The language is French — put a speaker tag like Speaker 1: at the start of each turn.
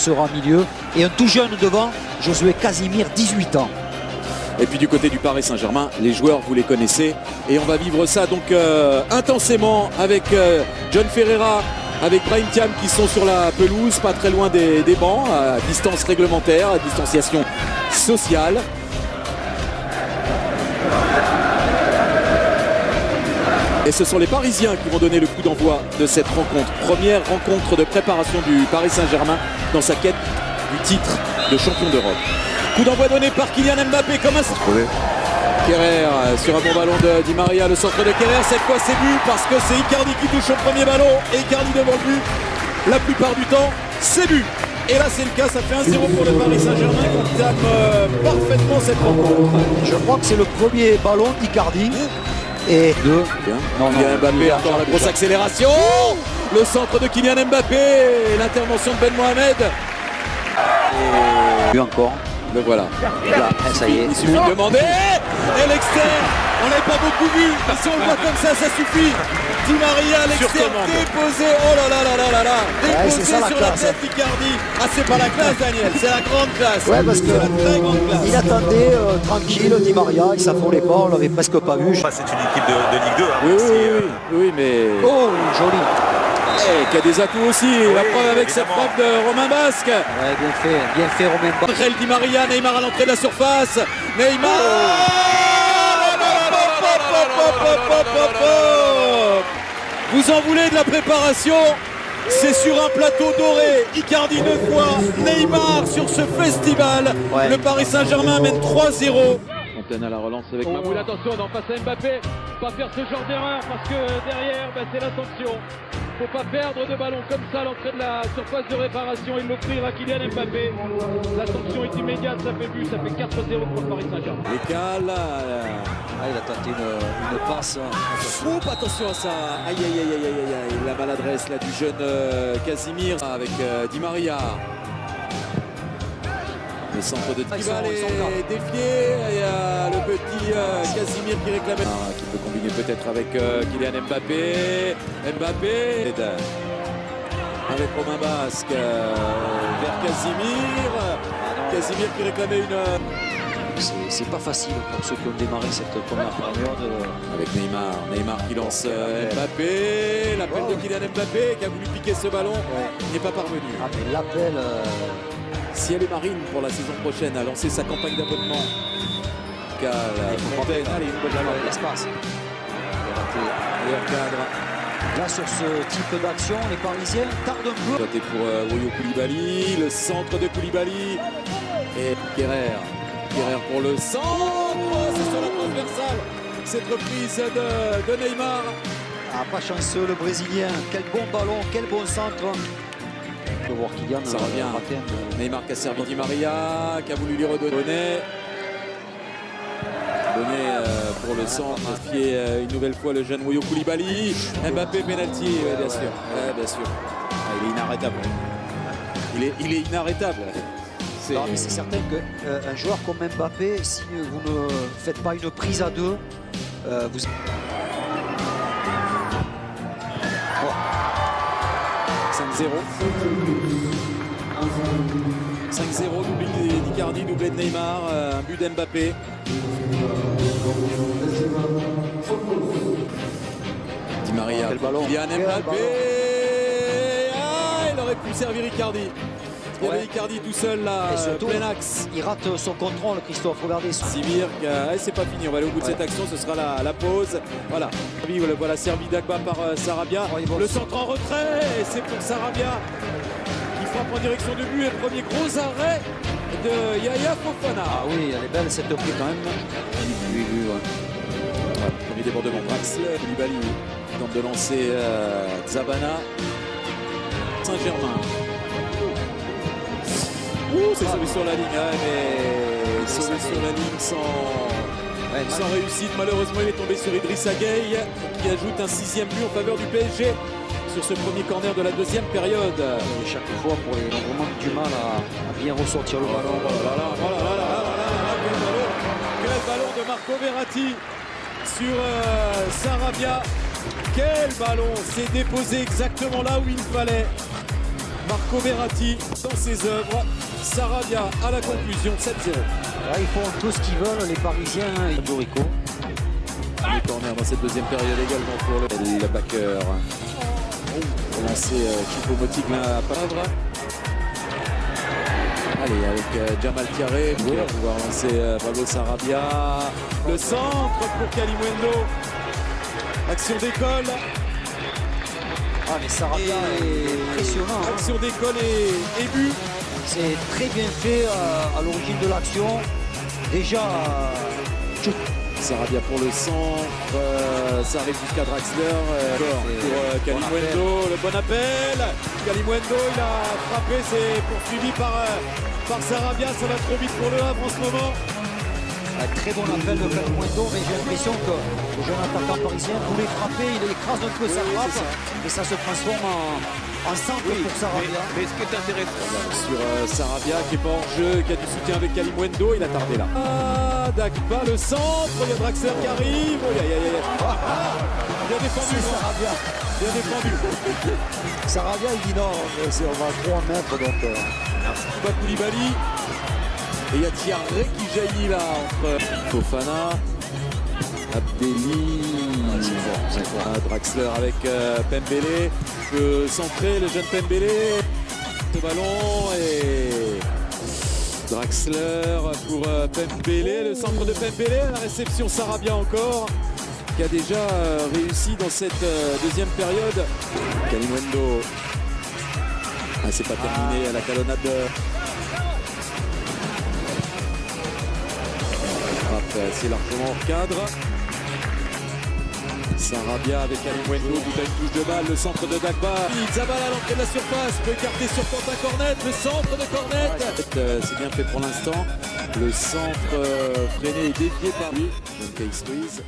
Speaker 1: sera au milieu. Et un tout jeune devant, Josué Casimir, 18 ans.
Speaker 2: Et puis du côté du Paris Saint-Germain, les joueurs, vous les connaissez. Et on va vivre ça donc intensément avec John Ferreira, avec Brahim Thiam qui sont sur la pelouse, pas très loin des bancs, à distance réglementaire, à distanciation sociale. Et ce sont les Parisiens qui vont donner le coup d'envoi de cette rencontre. Première rencontre de préparation du Paris Saint-Germain dans sa quête du titre de champion d'Europe. Coup d'envoi donné par Kylian Mbappé comme un... Kerrer sur un bon ballon de Di Maria, le centre de Kerrer, cette fois c'est but parce que c'est Icardi qui touche au premier ballon et Icardi devant le but. La plupart du temps, c'est but. Et là c'est le cas, ça fait 1-0 pour le Paris Saint-Germain qui entame parfaitement cette rencontre.
Speaker 1: Je crois que c'est le premier ballon d'Icardi. Et deux.
Speaker 2: Kylian Mbappé, encore la grosse accélération. Le centre de Kylian Mbappé, l'intervention de Ben Mohamed.
Speaker 1: Et encore.
Speaker 2: Le voilà.
Speaker 1: Là, ça y est.
Speaker 2: Il suffit de demander. Et l'externe, on n'avait pas beaucoup vu. Mais si on le voit comme ça suffit. Di Maria, l'externe déposé. Oh là là là là là là. Déposé sur la tête d'Icardi. Ah, c'est pas la classe, Daniel. C'est la grande classe.
Speaker 1: Ouais, parce que
Speaker 2: la très grande classe.
Speaker 1: il attendait tranquille Di Maria. Il s'affolait pas. On l'avait presque pas vu.
Speaker 3: C'est une équipe de Ligue 2. Hein,
Speaker 2: oui, mais.
Speaker 1: Oh, joli.
Speaker 2: Qui a des atouts aussi, la preuve avec cette frappe de Romain Basque.
Speaker 1: Ouais, bien fait Romain Basque.
Speaker 2: Angel Di Maria, Neymar à l'entrée de la surface. Neymar. Vous en voulez de la préparation? C'est sur un plateau doré. Icardi 2 fois, Neymar sur ce festival. Ouais. Le Paris Saint-Germain mène 3-0. Fontaine à la relance avec Mamoul. Attention, d'en face à Mbappé. Pas faire ce genre d'erreur parce que derrière, c'est la sanction. Faut pas perdre de ballon comme ça à l'entrée de la surface de réparation. Il l'offrira à Kylian Mbappé. La sanction est immédiate, ça fait but, ça fait 4-0 pour le Paris Saint-Germain. L'écale.
Speaker 1: Il a tenté une passe.
Speaker 2: Oups, attention à ça. Aïe, aïe, aïe, aïe, aïe, aïe. La maladresse là du jeune Casimir avec Di Maria. Le centre de Dybala est défié. Il y a le petit Casimir qui réclame. Qui peut combiner peut-être avec Kylian Mbappé. Mbappé avec Romain Basque vers Casimir. Casimir qui réclamait une.
Speaker 1: C'est pas facile pour ceux qui ont démarré cette première période.
Speaker 2: Avec Neymar. Neymar qui lance Mbappé. L'appel de Kylian Mbappé qui a voulu piquer ce ballon. Il n'est pas parvenu.
Speaker 1: Ah, mais l'appel.
Speaker 2: Si elle est marine pour la saison prochaine, a lancé sa campagne d'abonnement. Fontaine, allez, une bonne balle.
Speaker 1: L'espace.
Speaker 2: Meilleur cadre.
Speaker 1: Là, sur ce type d'action, les Parisiens tardent un peu.
Speaker 2: Doté pour Woyo Koulibaly, le centre de Koulibaly. Et Kerrer. Kerrer pour le centre. C'est sur la transversale. Cette reprise de Neymar.
Speaker 1: Ah, pas chanceux le Brésilien. Quel bon ballon, quel bon centre. Voir Kylian,
Speaker 2: ça revient. Neymar qui a servi Di Maria, qui a voulu lui redonner. Pour le centre, une nouvelle fois le jeune Woyo Koulibaly. Mbappé, penalty, bien sûr. Bien sûr. Il est inarrêtable. Il est inarrêtable.
Speaker 1: Non, mais c'est certain qu'un joueur comme Mbappé, si vous ne faites pas une prise à deux, vous...
Speaker 2: 5-0. 5-0, doublé d'Icardi, doublé de Neymar, un but d'Mbappé. Di Maria, Kylian Mbappé. Ah, il aurait pu servir Icardi. Il y avait Icardi tout seul là, plein axe.
Speaker 1: Il rate son contrôle, Christophe, regardez.
Speaker 2: Simir, c'est pas fini, on va aller au bout de cette action, ce sera la pause. Voilà, voilà servi d'Agba par Sarabia. Le centre en retrait, c'est pour Sarabia. Il frappe en direction de but et le premier gros arrêt de Yaya Fofana.
Speaker 1: Ah oui, elle est belle cette reprise quand même.
Speaker 2: Oui, premier débordement. Draxler, Koulibaly tente de lancer Zabana. Saint-Germain. C'est sauvé sur la ligne, mais sauvé sur la ligne sans réussite. Malheureusement, il est tombé sur Idrissa Gueye qui ajoute un 6e but en faveur du PSG sur ce premier corner de la deuxième période.
Speaker 1: Et chaque fois, pour les vraiment du mal à bien ressortir le ballon.
Speaker 2: Quel ballon de Marco Verratti sur Sarabia. Quel ballon! C'est déposé exactement là où il fallait. Marco Verratti dans ses œuvres. Sarabia à la conclusion, 7-0.
Speaker 1: Là, ils font tout ce qu'ils veulent, les Parisiens. Dorico.
Speaker 2: Les corners dans cette deuxième période également pour le backer. Lancé Choupo-Moting à Pavre. Allez, avec Jamal Thiaré, qui va pouvoir lancer Pablo Sarabia. Le centre pour Kalimuendo. Action d'école.
Speaker 1: Ah, mais Sarabia est impressionnant. Hein.
Speaker 2: Action d'école et but.
Speaker 1: C'est très bien fait à l'origine de l'action. Déjà,
Speaker 2: Sarabia pour le centre, ça arrive jusqu'à Draxler pour Kalimuendo, le bon appel. Kalimuendo, il a frappé, c'est poursuivi par Sarabia, ça va trop vite pour le Havre en ce moment.
Speaker 1: un très bon appel de Kalimuendo, mais j'ai l'impression que le jeune attaquant parisien voulait frapper, il écrase un peu sa frappe, et ça se transforme en centre pour Sarabia.
Speaker 3: Mais ce qui est intéressant
Speaker 2: Sur Sarabia qui est pas hors jeu, qui a du soutien avec Kalimuendo, il a tardé là. Dagba, le centre, il y a Draxler qui arrive. Bien défendu,
Speaker 1: Sarabia.
Speaker 2: Bien défendu.
Speaker 1: Sarabia, il dit non, on va trop en mettre, donc...
Speaker 2: Kuba Koulibaly. Et il y a Thiaré qui jaillit là entre Fofana, Abdelli, Draxler avec Pembele. Peut centrer le jeune Pembele. Le ballon et Draxler pour Pembele. Le centre de Pembele. La réception Sarabia encore, qui a déjà réussi dans cette deuxième période. Kalimuendo. Ah, c'est pas terminé à la talonnade. C'est largement hors cadre. Sarabia avec Kalimuendo, tout à une touche de balle, le centre de Dagba. Zabala à l'entrée de la surface, peut écarter sur Quentin Cornet, le centre de Cornet. C'est bien fait pour l'instant. Le centre freiné et dévié par lui. Case Squeeze.